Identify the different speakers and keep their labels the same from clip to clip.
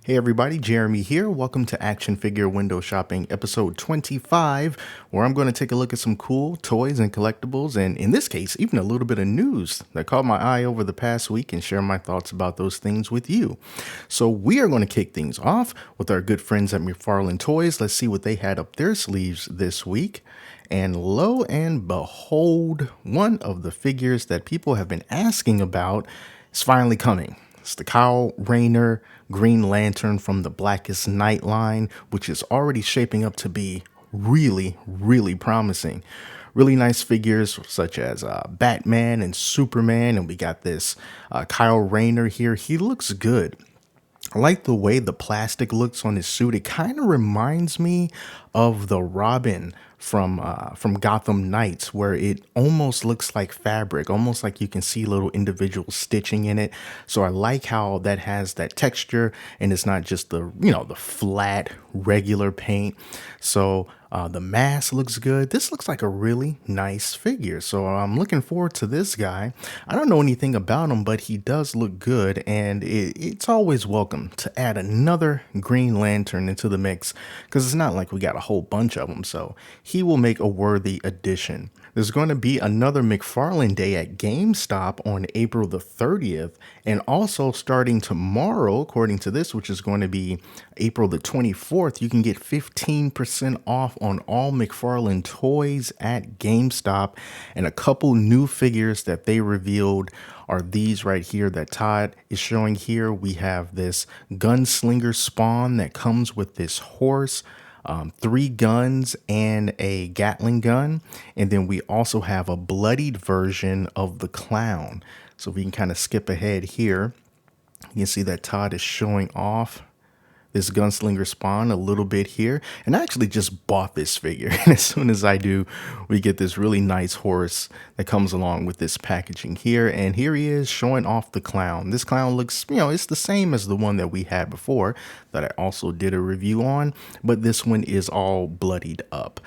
Speaker 1: Hey everybody, Jeremy here. Welcome to Action Figure Window Shopping episode 25, where I'm going to take a look at some cool toys and collectibles, and in this case, even a little bit of news that caught my eye over the past week and share my thoughts about those things with you. So we are going to kick things off with our good friends at McFarlane Toys. Let's see what they had up their sleeves this week. And lo and behold, one of the figures that people have been asking about is finally coming. It's the Kyle Rayner Green Lantern from the Blackest Night line, which is already shaping up to be really promising. Really nice figures such as Batman and Superman, and we got this Kyle Rayner here. He looks good. I like the way the plastic looks on his suit. It kind of reminds me of the Robin from Gotham Knights, where it almost looks like fabric, almost like you can see little individual stitching in it. So I like how that has that texture, and it's not just the flat regular paint. So the mask looks good. This looks like a really nice figure. So I'm looking forward to this guy. I don't know anything about him, but he does look good, and it's always welcome to add another Green Lantern into the mix, because it's not like we got a whole bunch of them. So he will make a worthy addition. There's going to be another McFarlane Day at GameStop on April the 30th, and also starting tomorrow, according to this, which is going to be April the 24th, you can get 15% off on all McFarlane toys at GameStop, and a couple new figures that they revealed are these right here that Todd is showing here. We have this Gunslinger Spawn that comes with this horse, 3 guns and a Gatling gun. And then we also have a bloodied version of the clown. So we can kind of skip ahead here. You can see that Todd is showing off this Gunslinger Spawn a little bit here. And I actually just bought this figure. And as soon as I do, we get this really nice horse that comes along with this packaging here. And here he is showing off the clown. This clown looks, it's the same as the one that we had before that I also did a review on, but this one is all bloodied up.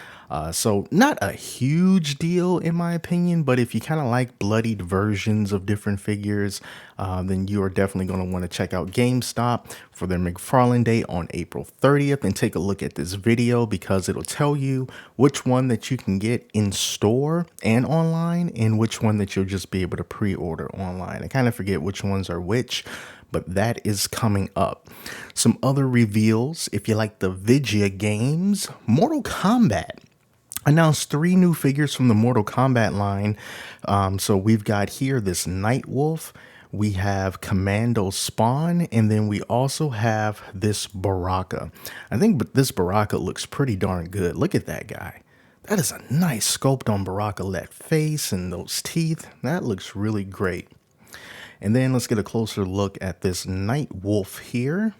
Speaker 1: So not a huge deal in my opinion, but if you kind of like bloodied versions of different figures, then you are definitely going to want to check out GameStop for their McFarlane Day on April 30th and take a look at this video, because it'll tell you which one that you can get in store and online and which one that you'll just be able to pre-order online. I kind of forget which ones are which, but that is coming up. Some other reveals: if you like the Vigia games, Mortal Kombat announced 3 new figures from the Mortal Kombat line. So we've got here this Nightwolf, we have Commando Spawn, and then we also have this Baraka. I think this Baraka looks pretty darn good. Look at that guy. That is a nice sculpt on Baraka. That face and those teeth, that looks really great. And then let's get a closer look at this Nightwolf here.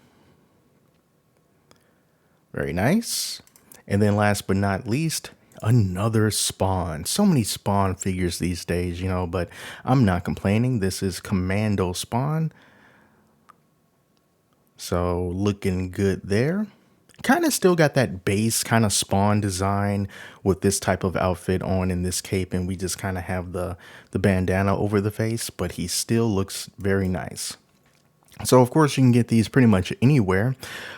Speaker 1: Very nice. And then last but not least, another Spawn. So many Spawn figures these days, but I'm not complaining. This is Commando Spawn. So looking good there. Kind of still got that base kind of Spawn design with this type of outfit on in this cape, and we just kind of have the bandana over the face, but he still looks very nice. So of course you can get these pretty much anywhere,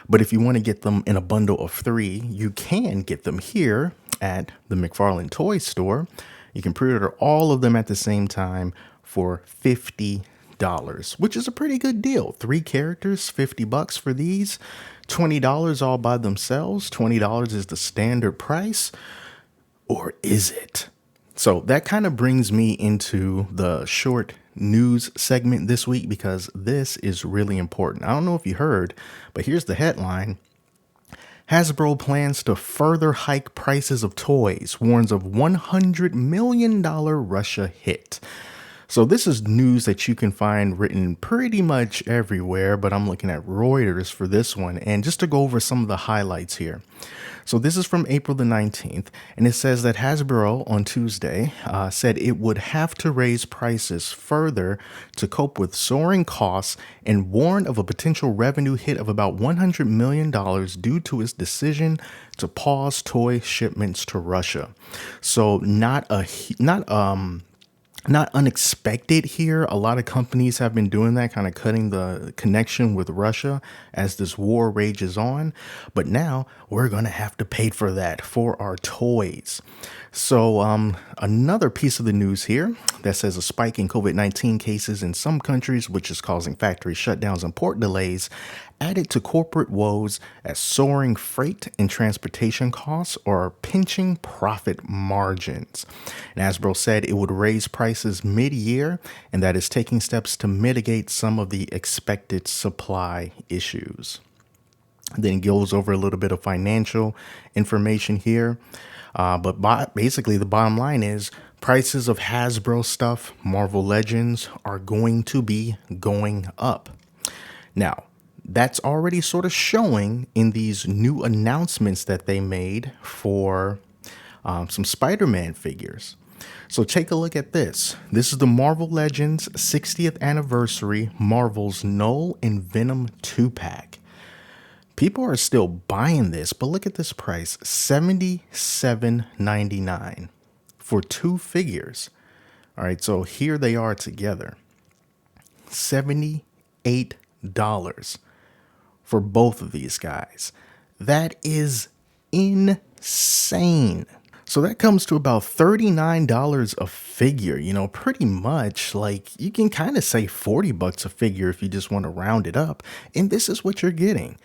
Speaker 1: but if you want to get them in a bundle of 3, you can get them here at the McFarlane Toy Store. You can pre-order all of them at the same time for $50, which is a pretty good deal. 3 characters, $50 for these. $20 all by themselves. $20 is the standard price, or is it? So that kind of brings me into the short news segment this week, because this is really important. I don't know if you heard, but here's the headline. Hasbro plans to further hike prices of toys, warns of $100 million Russia hit. So this is news that you can find written pretty much everywhere, but I'm looking at Reuters for this one. And just to go over some of the highlights here. So this is from April the 19th, and it says that Hasbro on Tuesday said it would have to raise prices further to cope with soaring costs, and warned of a potential revenue hit of about $100 million due to its decision to pause toy shipments to Russia. So not Not unexpected here. A lot of companies have been doing that, kind of cutting the connection with Russia as this war rages on. But now we're going to have to pay for that for our toys. So, another piece of the news here that says a spike in COVID-19 cases in some countries, which is causing factory shutdowns and port delays, added to corporate woes as soaring freight and transportation costs are pinching profit margins. And Hasbro said it would raise prices mid-year and that is taking steps to mitigate some of the expected supply issues. Then it goes over a little bit of financial information here. Basically, the bottom line is prices of Hasbro stuff, Marvel Legends, are going to be going up. Now, that's already sort of showing in these new announcements that they made for some Spider-Man figures. So take a look at this. This is the Marvel Legends 60th anniversary Marvel's Null and Venom 2-pack. People are still buying this, but look at this price, $77.99 for 2 figures. All right, so here they are together. $78 for both of these guys. That is insane. So that comes to about $39 a figure, pretty much like you can kind of say $40 a figure if you just want to round it up. And this is what you're getting.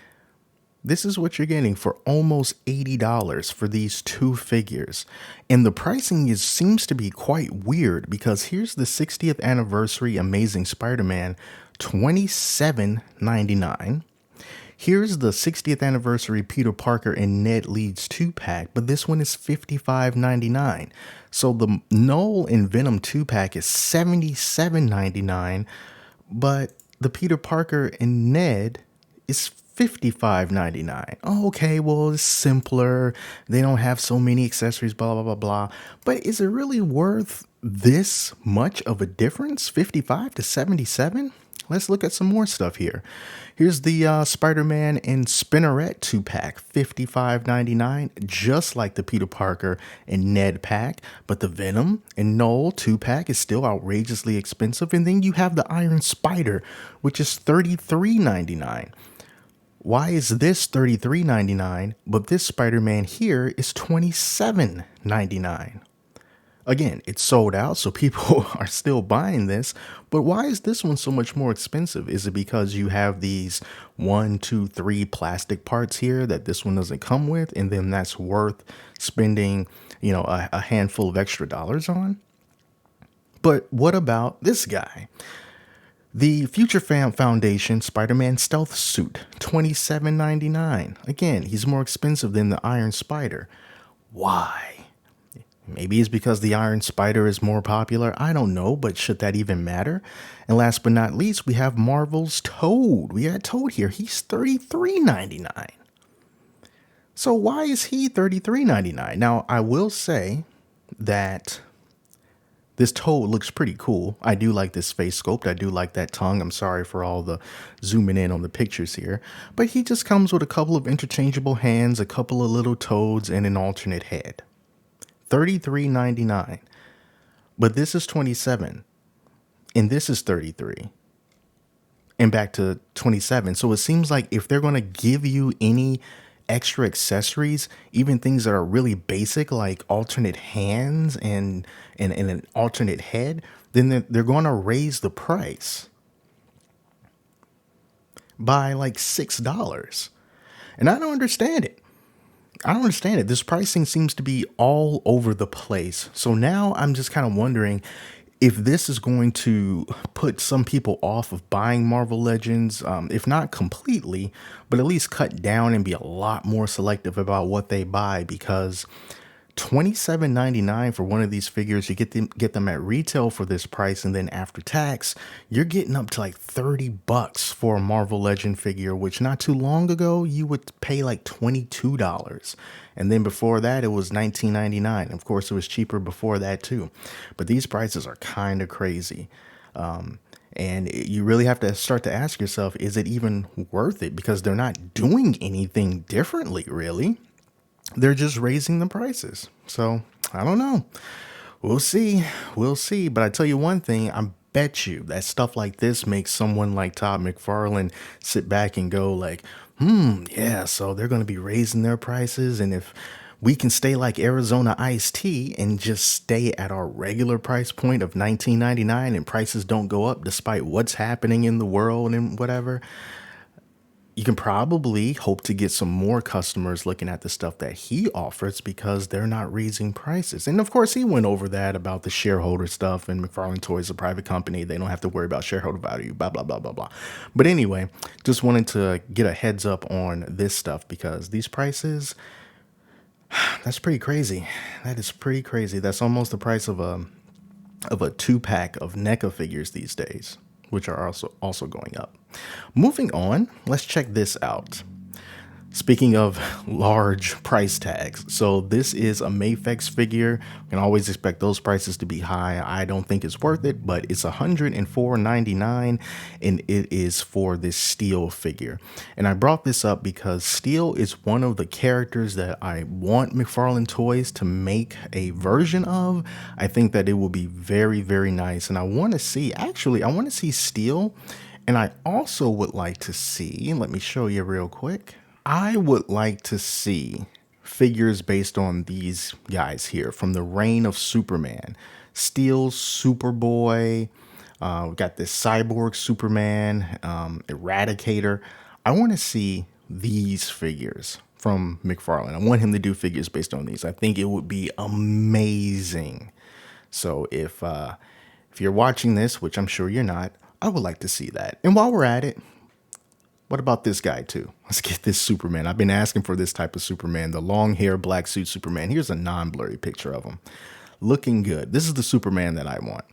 Speaker 1: This is what you're getting for almost $80 for these 2 figures. And the pricing seems to be quite weird because here's the 60th anniversary Amazing Spider-Man, $27.99. Here's the 60th anniversary Peter Parker and Ned Leeds 2-pack, but this one is $55.99. So the Null and Venom 2-pack is $77.99, but the Peter Parker and Ned is $55.99. Oh, okay, well, it's simpler. They don't have so many accessories, blah, blah, blah, blah. But is it really worth this much of a difference, 55 to 77? Let's look at some more stuff here. Here's the Spider-Man and Spinneret 2-pack, $55.99, just like the Peter Parker and Ned pack. But the Venom and Null 2-pack is still outrageously expensive. And then you have the Iron Spider, which is $33.99. Why is this $33.99, but this Spider-Man here is $27.99? Again, it's sold out, so people are still buying this. But why is this one so much more expensive? Is it because you have these 1, 2, 3 plastic parts here that this one doesn't come with, and then that's worth spending, a handful of extra dollars on? But what about this guy? The Future Foundation Spider-Man Stealth Suit, $27.99. Again, he's more expensive than the Iron Spider. Why? Maybe it's because the Iron Spider is more popular. I don't know, but should that even matter? And last but not least, we have Marvel's Toad. We got Toad here. He's $33.99. So why is he $33.99? Now, I will say that this Toad looks pretty cool. I do like this face sculpt. I do like that tongue. I'm sorry for all the zooming in on the pictures here. But he just comes with a couple of interchangeable hands, a couple of little toads, and an alternate head. $33.99. But this is $27. And this is $33. And back to $27. So it seems like if they're going to give you any extra accessories, even things that are really basic, like alternate hands and an alternate head, then they're going to raise the price by like $6. And I don't understand it. This pricing seems to be all over the place. So now I'm just kind of wondering if this is going to put some people off of buying Marvel Legends, if not completely, but at least cut down and be a lot more selective about what they buy, because $27.99 for one of these figures, you get them at retail for this price, and then after tax, you're getting up to like $30 for a Marvel Legend figure, which not too long ago you would pay like $22. And then before that, it was $19.99. Of course, it was cheaper before that too. But these prices are kind of crazy. And you really have to start to ask yourself, is it even worth it? Because they're not doing anything differently, really. They're just raising the prices. So I don't know. We'll see. We'll see. But I tell you one thing, I bet you that stuff like this makes someone like Todd McFarlane sit back and go like, yeah, so they're going to be raising their prices. And if we can stay like Arizona iced tea and just stay at our regular price point of 19.99 and prices don't go up despite what's happening in the world and whatever, you can probably hope to get some more customers looking at the stuff that he offers because they're not raising prices. And of course, he went over that about the shareholder stuff, and McFarlane Toys is a private company. They don't have to worry about shareholder value, blah, blah, blah, blah, blah. But anyway, just wanted to get a heads up on this stuff because these prices, that's pretty crazy. That is pretty crazy. That's almost the price of a 2-pack of NECA figures these days, which are also going up. Moving on, let's check this out. Speaking of large price tags, so this is a Mafex figure. You can always expect those prices to be high. I don't think it's worth it, but it's $104.99, and it is for this Steel figure. And I brought this up because Steel is one of the characters that I want McFarlane Toys to make a version of. I think that it will be very, very nice, and I want to see Steel, and I also would like to see, let me show you real quick. I would like to see figures based on these guys here from the Reign of Superman. Steel Superboy, we got this Cyborg Superman, Eradicator. I want to see these figures from McFarlane. I want him to do figures based on these. I think it would be amazing. So if you're watching this, which I'm sure you're not, I would like to see that. And while we're at it, what about this guy too? Let's get this Superman. I've been asking for this type of Superman, the long hair, black suit Superman. Here's a non-blurry picture of him. Looking good. This is the Superman that I want.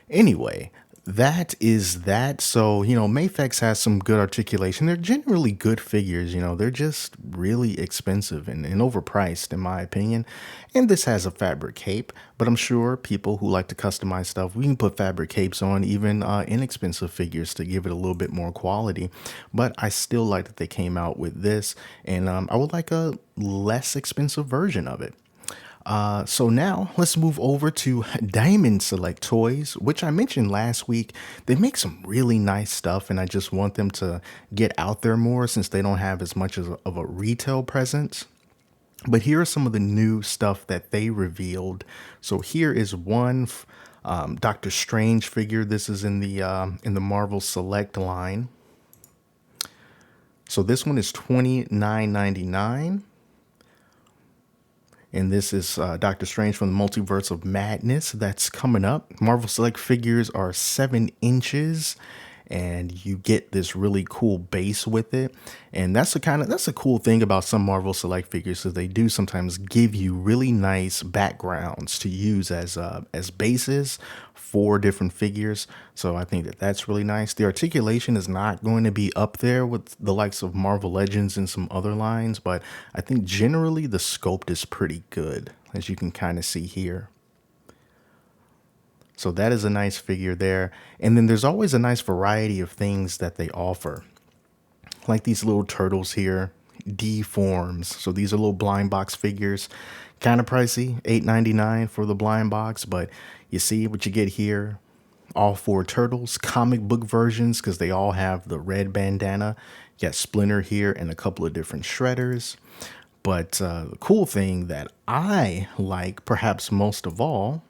Speaker 1: Anyway, that is that. So, Mafex has some good articulation. They're generally good figures. They're just really expensive and overpriced, in my opinion. And this has a fabric cape, but I'm sure people who like to customize stuff, we can put fabric capes on even inexpensive figures to give it a little bit more quality. But I still like that they came out with this, and I would like a less expensive version of it. So now let's move over to Diamond Select Toys, which I mentioned last week. They make some really nice stuff, and I just want them to get out there more since they don't have as much of a retail presence. But here are some of the new stuff that they revealed. So here is one Doctor Strange figure. This is in the Marvel Select line. So this one is $29.99. And this is Doctor Strange from the Multiverse of Madness. That's coming up. Marvel Select figures are 7 inches, and you get this really cool base with it. And that's a cool thing about some Marvel Select figures, is they do sometimes give you really nice backgrounds to use as bases for different figures. So I think that that's really nice. The articulation is not going to be up there with the likes of Marvel Legends and some other lines, but I think generally the sculpt is pretty good, as you can kind of see here. So that is a nice figure there. And then there's always a nice variety of things that they offer. Like these little turtles here, D-forms. So these are little blind box figures. Kind of pricey, $8.99 for the blind box, but you see what you get here. All 4 turtles, comic book versions, because they all have the red bandana. You got Splinter here and a couple of different Shredders. But the cool thing that I like perhaps most of all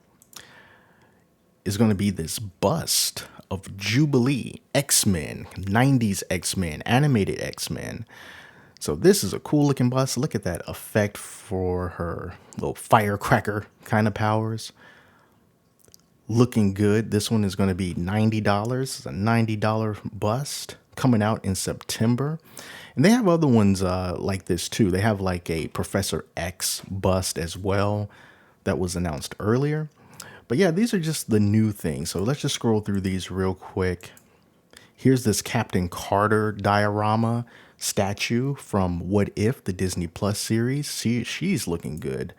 Speaker 1: is going to be this bust of Jubilee, X-Men, 90s X-Men, animated X-Men. So this is a cool looking bust. Look at that effect for her little firecracker kind of powers. Looking good. This one is going to be $90. It's a $90 bust coming out in September. And they have other ones like this too. They have like a Professor X bust as well that was announced earlier. But yeah, these are just the new things. So let's just scroll through these real quick. Here's this Captain Carter diorama statue from What If, the Disney Plus series. She's looking good.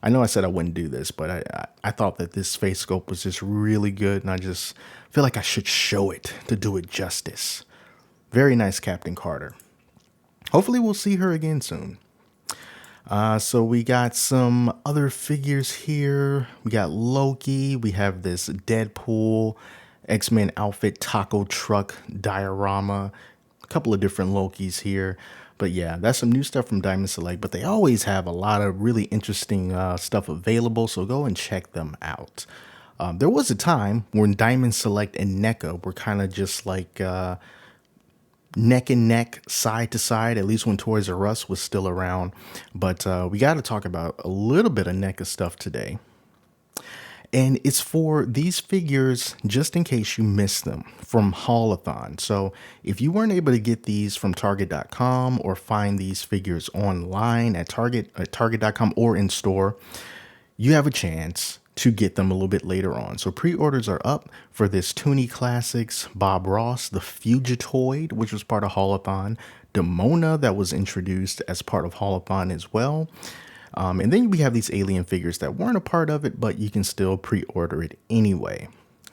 Speaker 1: I know I said I wouldn't do this, but I thought that this face sculpt was just really good, and I just feel like I should show it to do it justice. Very nice Captain Carter. Hopefully we'll see her again soon. So we got some other figures here. We got Loki. We have this Deadpool, X-Men outfit, taco truck diorama. A couple of different Lokis here. But yeah, that's some new stuff from Diamond Select. But they always have a lot of really interesting stuff available. So go and check them out. There was a time when Diamond Select and NECA were kind of just like neck and neck, side to side, at least when Toys R Us was still around. But we got to talk about a little bit of NECA stuff today. And it's for these figures, just in case you missed them, from Haulathon. So if you weren't able to get these from Target.com or find these figures online at Target.com or in store, you have a chance to get them a little bit later on. So pre-orders are up for this Toonie Classics Bob Ross, the Fugitoid, which was part of Haulathon, Demona that was introduced as part of Haulathon as well. And then we have these alien figures that weren't a part of it, but you can still pre-order it anyway.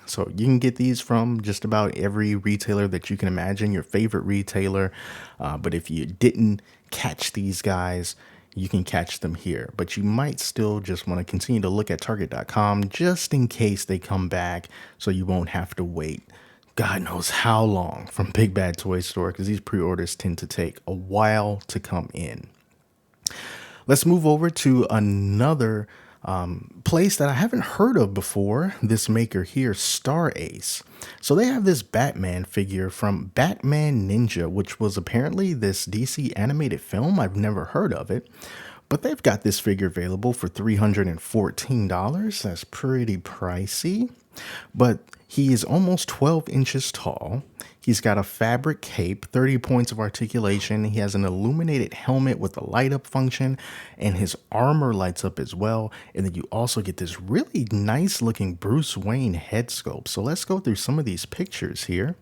Speaker 1: So you can get these from just about every retailer that you can imagine, your favorite retailer. But if you didn't catch these guys, you can catch them here. But you might still just want to continue to look at Target.com just in case they come back, so you won't have to wait God knows how long from Big Bad Toy Store, because these pre-orders tend to take a while to come in. Let's move over to another place that I haven't heard of before. This maker here, Star Ace. So they have this Batman figure from Batman Ninja, which was apparently this DC animated film. I've never heard of it, but they've got this figure available for $314. That's pretty pricey, but he is almost 12 inches tall. He's got a fabric cape, 30 points of articulation. He has an illuminated helmet with a light up function, and his armor lights up as well. And then you also get this really nice looking Bruce Wayne head sculpt. So let's go through some of these pictures here.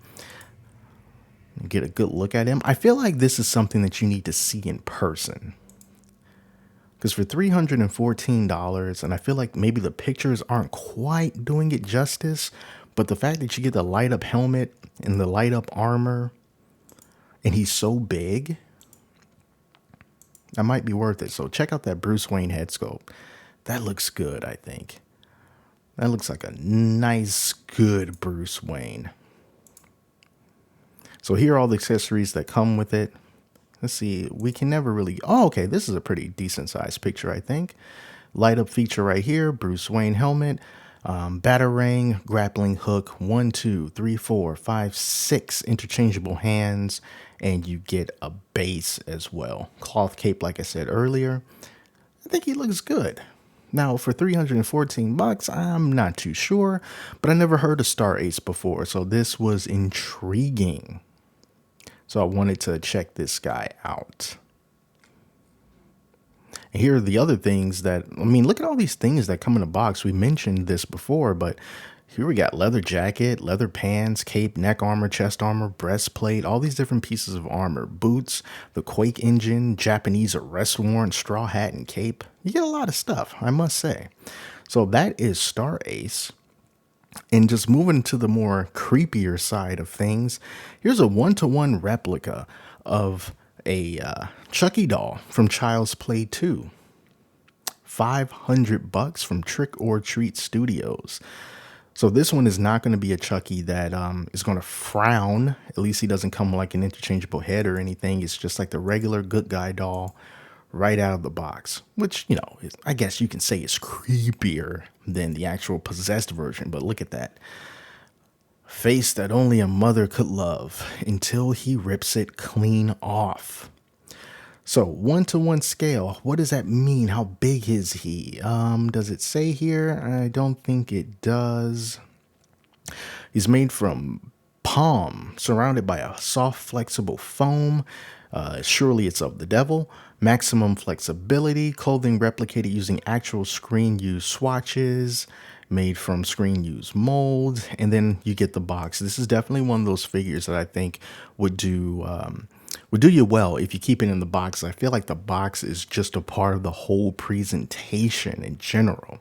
Speaker 1: Get a good look at him. I feel like this is something that you need to see in person, because for $314, and I feel like maybe the pictures aren't quite doing it justice, but the fact that you get the light up helmet and the light up armor, and he's so big, that might be worth it. So check out that Bruce Wayne head sculpt. That looks good, I think. That looks like a nice, good Bruce Wayne. So here are all the accessories that come with it. Let's see, we can never really, oh, okay, this is a pretty decent sized picture, I think. Light up feature right here, Bruce Wayne helmet, batarang, grappling hook, 1, 2, 3, 4, 5, 6 interchangeable hands, and you get a base as well. Cloth cape, like I said earlier. I think he looks good. Now, for $314, I'm not too sure, but I never heard of Star Ace before, so this was intriguing. So I wanted to check this guy out. And here are the other things that, I mean, look at all these things that come in a box. We mentioned this before, but here we got leather jacket, leather pants, cape, neck armor, chest armor, breastplate, all these different pieces of armor, boots, the Quake engine, Japanese arrest warrant, straw hat, and cape. You get a lot of stuff, I must say. So that is Star Ace. And just moving to the more creepier side of things, here's a one-to-one replica of a Chucky doll from Child's Play 2. $500 from Trick or Treat Studios. So this one is not going to be a Chucky that is going to frown. At least he doesn't come like an interchangeable head or anything. It's just like the regular good guy doll right out of the box, which, you know, I guess you can say is creepier than the actual possessed version. But look at that face that only a mother could love until he rips it clean off. So 1-to-1 scale, what does that mean? How big is he? Does it say here? I don't think it does. He's made from palm, surrounded by a soft, flexible foam. Surely it's of the devil. Maximum flexibility, clothing replicated using actual screen-used swatches, made from screen-used molds, and then you get the box. This is definitely one of those figures that I think would do you well if you keep it in the box. I feel like the box is just a part of the whole presentation in general.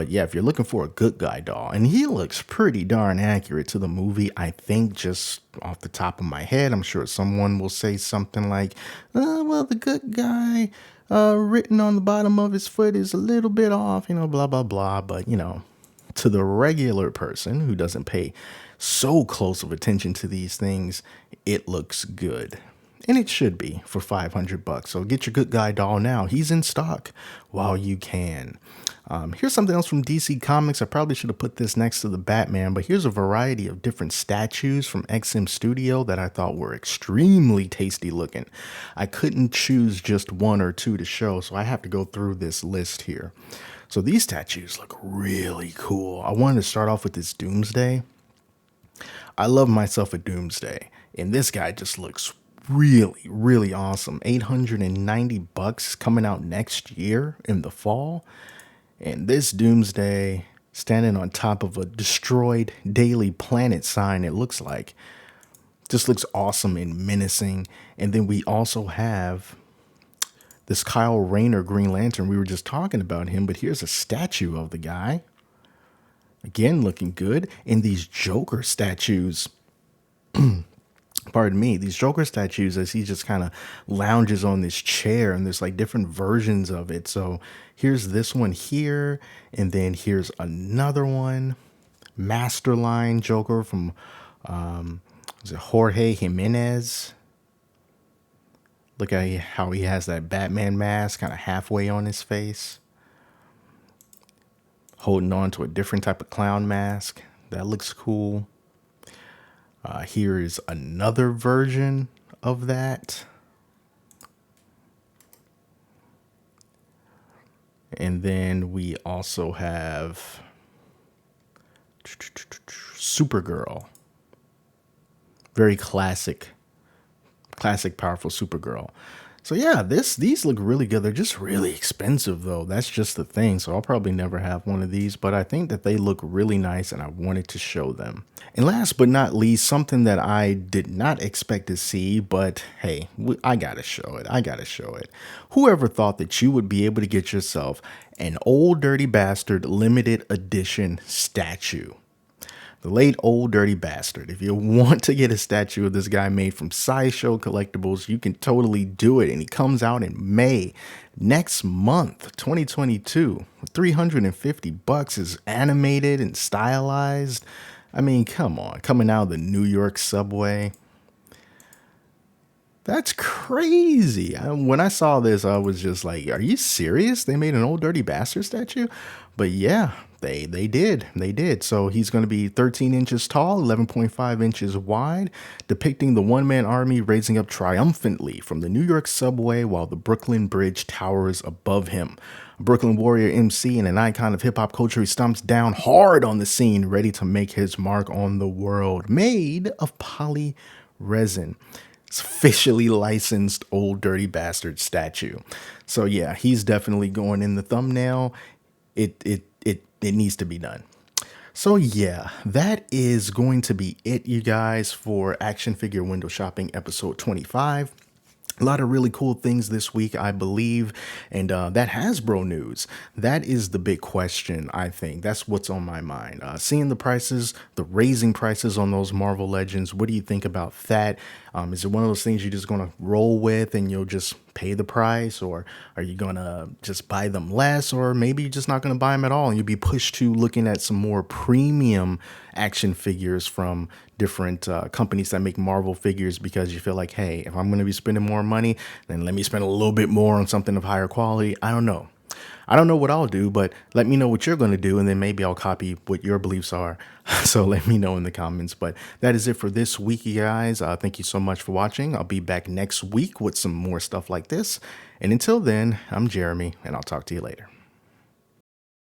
Speaker 1: But yeah, if you're looking for a good guy doll, and he looks pretty darn accurate to the movie, I think, just off the top of my head, I'm sure someone will say something like, well, the good guy written on the bottom of his foot is a little bit off, blah, blah, blah. But, to the regular person who doesn't pay so close of attention to these things, it looks good. And it should be for $500. So get your good guy doll now. He's in stock while you can. Here's something else from DC Comics. I probably should have put this next to the Batman, but here's a variety of different statues from XM Studio that I thought were extremely tasty looking. I couldn't choose just one or two to show, so I have to go through this list here. So these statues look really cool. I wanted to start off with this Doomsday. I love myself a Doomsday, and this guy just looks really, really awesome. $890 coming out next year in the fall. And this Doomsday standing on top of a destroyed Daily Planet sign, it looks like, just looks awesome and menacing. And then we also have this Kyle Rayner Green Lantern. We were just talking about him, but here's a statue of the guy. Again, looking good. And these Joker statues, pardon me, these Joker statues as he just kind of lounges on this chair, and there's like different versions of it. So here's this one here, and then here's another one. Masterline Joker from is it Jorge Jimenez? Look at how he has that Batman mask kind of halfway on his face, holding on to a different type of clown mask. That looks cool. Here is another version of that. And then we also have Supergirl. Very classic, powerful Supergirl. So yeah, these look really good. They're just really expensive though. That's just the thing. So I'll probably never have one of these, but I think that they look really nice and I wanted to show them. And last but not least, something that I did not expect to see, but hey, I gotta show it. Whoever thought that you would be able to get yourself an Old Dirty Bastard limited edition statue? The late Old Dirty Bastard. If you want to get a statue of this guy made from Sideshow Collectibles, you can totally do it. And he comes out in May next month, 2022. $350 is animated and stylized. I mean, come on. Coming out of the New York subway. That's crazy. When I saw this, I was just like, are you serious? They made an Old Dirty Bastard statue? But yeah, they did. So he's going to be 13 inches tall, 11.5 inches wide, depicting the one-man army raising up triumphantly from the New York subway while the Brooklyn Bridge towers above him. A Brooklyn Warrior MC and an icon of hip-hop culture, he stomps down hard on the scene, ready to make his mark on the world. Made of poly resin. It's officially licensed Old Dirty Bastard statue. So yeah, he's definitely going in the thumbnail. It needs to be done. So yeah, that is going to be it, you guys, for Action Figure Window Shopping episode 25. A lot of really cool things this week, I believe, and that Hasbro news, that is the big question, I think. That's what's on my mind. Seeing the prices, the raising prices on those Marvel Legends, what do you think about that? Is it one of those things you're just going to roll with and you'll just pay the price, or are you going to just buy them less, or maybe you're just not going to buy them at all and you'll be pushed to looking at some more premium action figures from different companies that make Marvel figures, because you feel like, hey, if I'm going to be spending more money, then let me spend a little bit more on something of higher quality. I don't know what I'll do, but let me know what you're going to do, and then maybe I'll copy what your beliefs are. So let me know in the comments. But that is it for this week, you guys. Thank you so much for watching. I'll be back next week with some more stuff like this. And until then, I'm Jeremy, and I'll talk to you later.